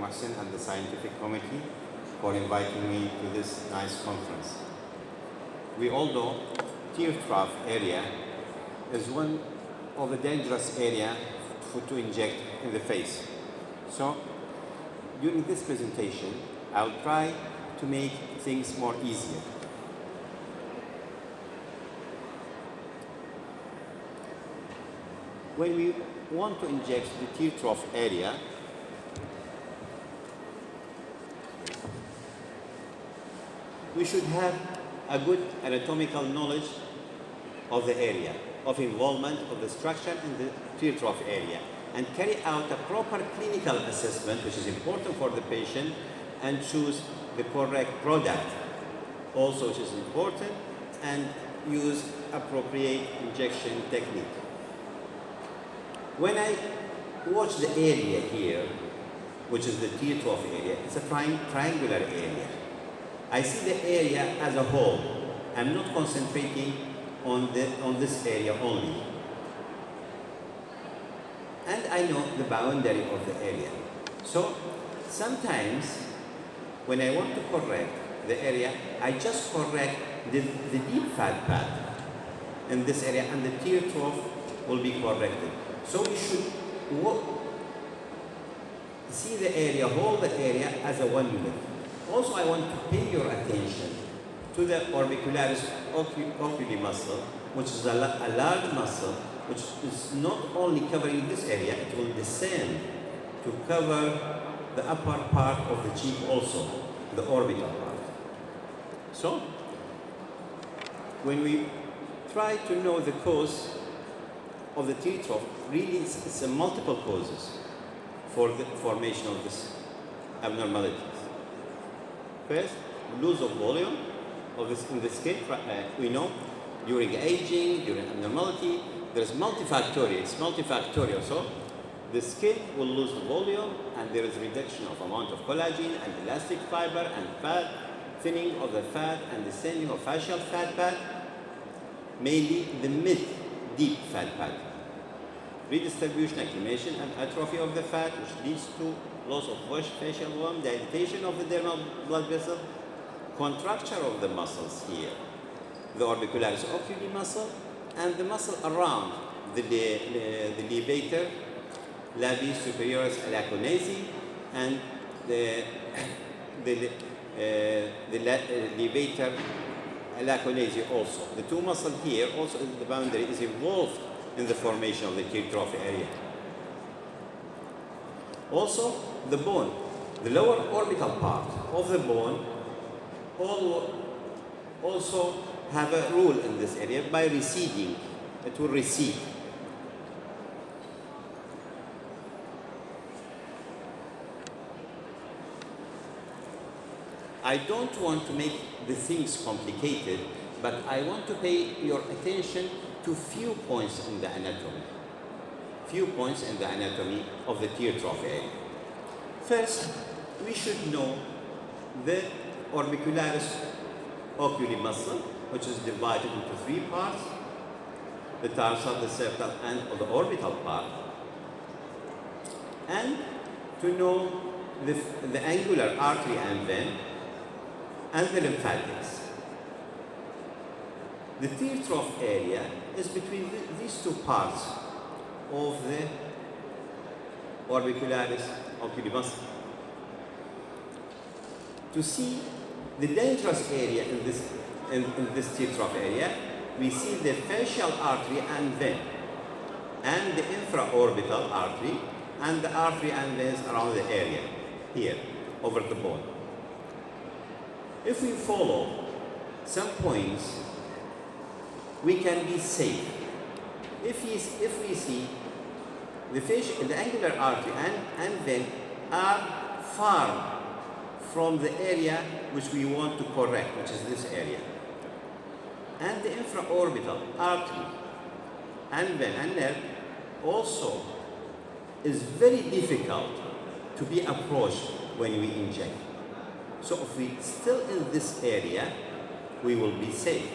Mohsen and the scientific committee for inviting me to this nice conference. We all know tear trough area is one of the dangerous area to inject in the face. So during this presentation, I'll try to make things more easier. When we want to inject the tear trough area, we should have a good anatomical knowledge of the area, of involvement of the structure in the tear trough area, and carry out a proper clinical assessment, which is important for the patient, and choose the correct product, also which is important, and use appropriate injection technique. When I watch the area here, which is the tear trough area, it's a triangular area. I see the area as a whole. I'm not concentrating on this area only. And I know the boundary of the area. So sometimes when I want to correct the area, I just correct the deep fat pad in this area, and the tear trough will be corrected. So we should see the area, hold the area as a one unit. Also, I want to pay your attention to the orbicularis oculi muscle, which is a large muscle, which is not only covering this area, it will descend to cover the upper part of the cheek also, the orbital part. So, when we try to know the cause of the tear trough, really it's a multiple causes for the formation of this abnormalities. First, loss of volume of this in the skin. We know during aging, during abnormality, there's multifactorial. It's multifactorial. So the skin will lose volume, and there is reduction of amount of collagen and elastic fiber and fat, thinning of the fat and descending of facial fat pad, mainly the mid-deep fat pad. Redistribution, accumulation, and atrophy of the fat, which leads to loss of facial volume, dilatation of the dermal blood vessel, contracture of the muscles here, the orbicularis oculi muscle, and the muscle around the levator, labii superioris alaconesi, and the levator alaconesi also. The two muscles here, also the boundary is involved in the formation of the tear trough area. Also, the bone, the lower orbital part of the bone also have a role in this area by receding. It will recede. I don't want to make the things complicated, but I want to pay your attention to few points in the anatomy. Few points in the anatomy of the tear trough area. First, we should know the orbicularis oculi muscle, which is divided into three parts: the tarsal, the septal, and the orbital part. And to know the angular artery and vein, and the lymphatics. The tear trough area is between these two parts of the orbicularis oculi muscle. To see the dangerous area in this tear trough area, we see the facial artery and vein, and the infraorbital artery, and the artery and veins around the area, here, over the bone. If we follow some points, we can be safe. If we see the angular artery and vein are far from the area which we want to correct, which is this area, and the infraorbital artery and vein and nerve also is very difficult to be approached when we inject. So if we still in this area, we will be safe.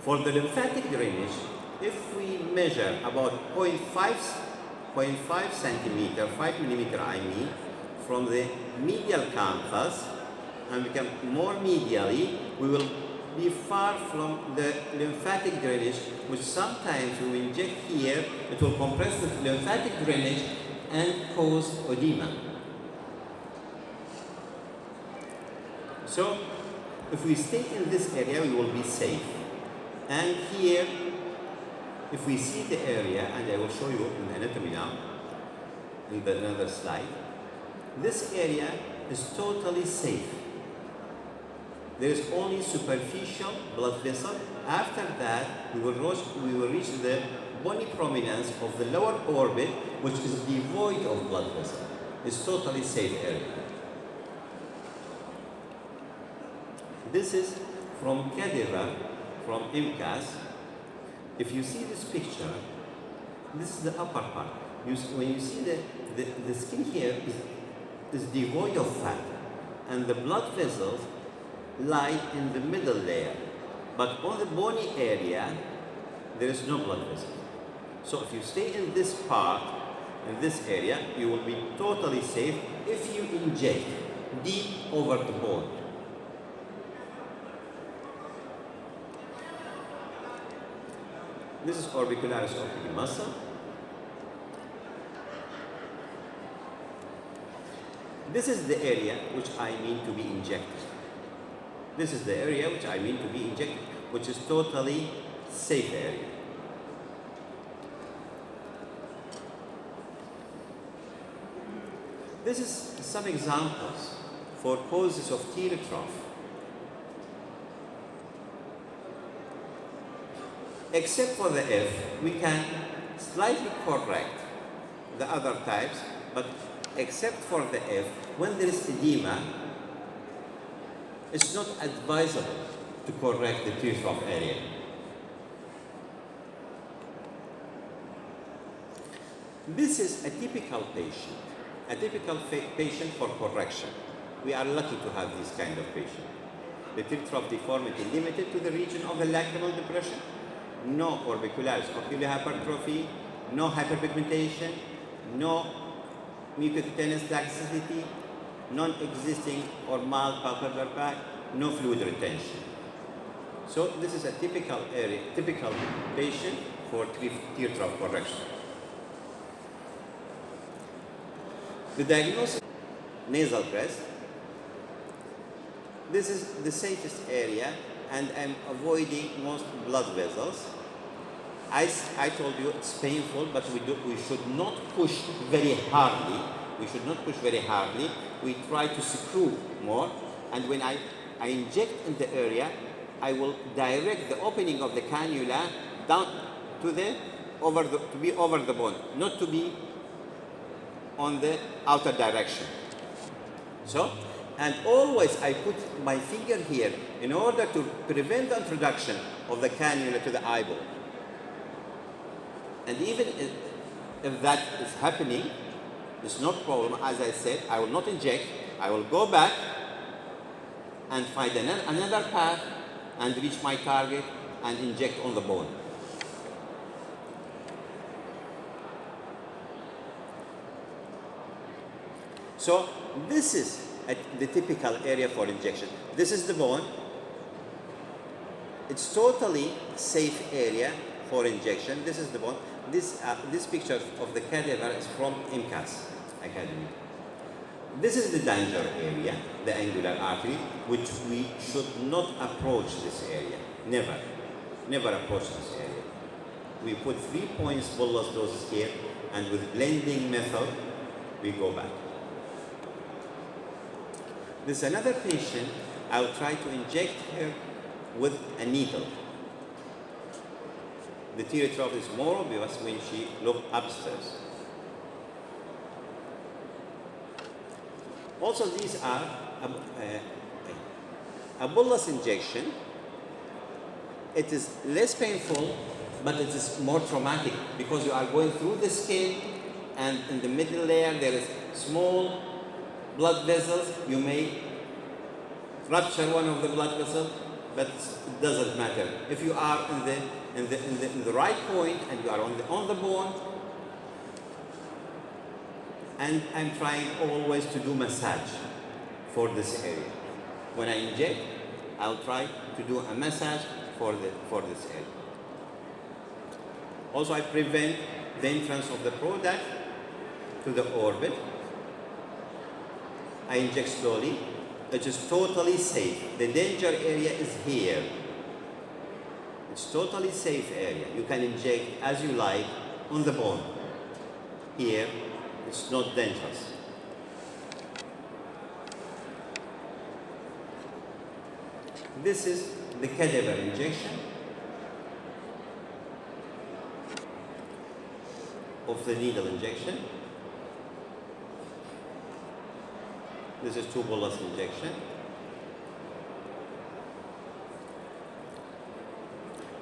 For the lymphatic drainage, if we measure about 0.5 centimeter, 5 millimeter I mean, from the medial canthus and become more medially, we will be far from the lymphatic drainage, which sometimes we inject here, it will compress the lymphatic drainage and cause edema. So, if we stay in this area, we will be safe. And here, if we see the area, and I will show you in anatomy now, in another slide, this area is totally safe. There is only superficial blood vessel. After that, we will reach the bony prominence of the lower orbit, which is devoid of blood vessel. It's totally safe area. This is from cadaver, from MCAS. If you see this picture, this is the upper part. When you see the skin here is devoid of fat, and the blood vessels lie in the middle layer. But on the bony area, there is no blood vessel. So if you stay in this part, in this area, you will be totally safe if you inject deep over the bone. This is orbicularis oculi muscle. This is the area which I mean to be injected. This is the area which I mean to be injected, which is totally safe area. This is some examples for causes of tear trough. Except for the F, we can slightly correct the other types, but except for the F, when there is edema, it's not advisable to correct the tear trough area. This is a typical patient for correction. We are lucky to have this kind of patient. The tear trough deformity limited to the region of the lacrimal depression, no orbicularis ocular hypertrophy, no hyperpigmentation, no mucocutaneous laxity, non-existing or mild palpebral bag, no fluid retention. So this is a typical patient for tear trough correction. The diagnosis, nasal crest. This is the safest area, and I'm avoiding most blood vessels. I told you it's painful, but we should not push very hardly. We try to screw more, and when I inject in the area, I will direct the opening of the cannula down to be over the bone, not to be on the outer direction. So, and always I put my finger here in order to prevent the introduction of the cannula to the eyeball. And even if that is happening, it's no problem. As I said, I will not inject. I will go back and find another path and reach my target and inject on the bone. So this is the typical area for injection. This is the bone. It's totally safe area for injection. This is the bone. This picture of the cadaver is from MCAS Academy. This is the danger area, the angular artery, which we should not approach this area. Never approach this area. We put 3 points bolus doses here, and with blending method, we go back. This is another patient. I'll try to inject her with a needle. The tear trough is more obvious when she looks upstairs. Also, these are a bolus injection. It is less painful, but it is more traumatic because you are going through the skin, and in the middle layer there is small blood vessels. You may rupture one of the blood vessels, but it doesn't matter. If you are in the right point and you are on the bone, and I'm trying always to do massage for this area. When I inject, I'll try to do a massage for this area. Also, I prevent the entrance of the product to the orbit. I inject slowly. It is totally safe. The danger area is here. It's totally safe area. You can inject as you like on the bone. Here, it's not dangerous. This is the cadaver injection of the needle injection. This is 2 bolus injection.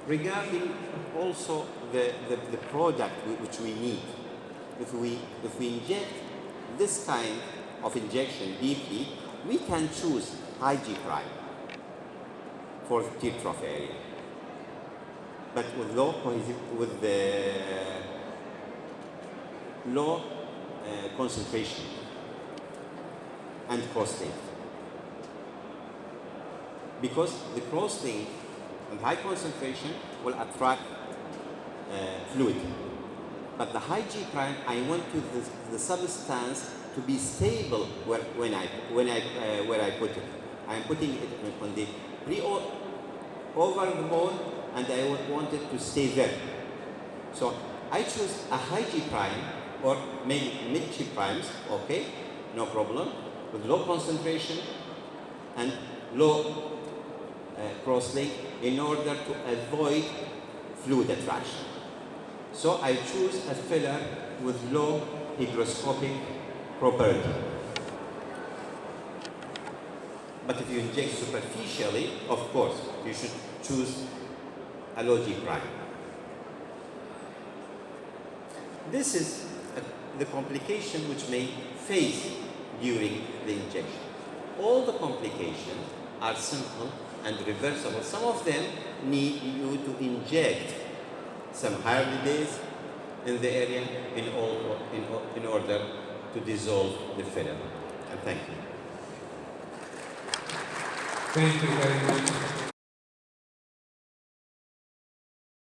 Regarding also the product which we need, if we inject this kind of injection deeply, we can choose high G prime for the tear trough area, but with low concentration and cross-link, because the cross-link and high concentration will attract fluid. But the high G prime, I want the substance to be stable where I put it. I am putting it on the over the bone, and I want it to stay there. So I choose a high G prime or maybe mid G primes, okay, no problem, with low concentration and low cross-link in order to avoid fluid attraction. So I choose a filler with low hygroscopic property. But if you inject superficially, of course, you should choose a low G prime. This is the complication which may face during the injection. All the complications are simple and reversible. Some of them need you to inject some hydrolase in the area in order to dissolve the filler. And thank you. Thank you very much.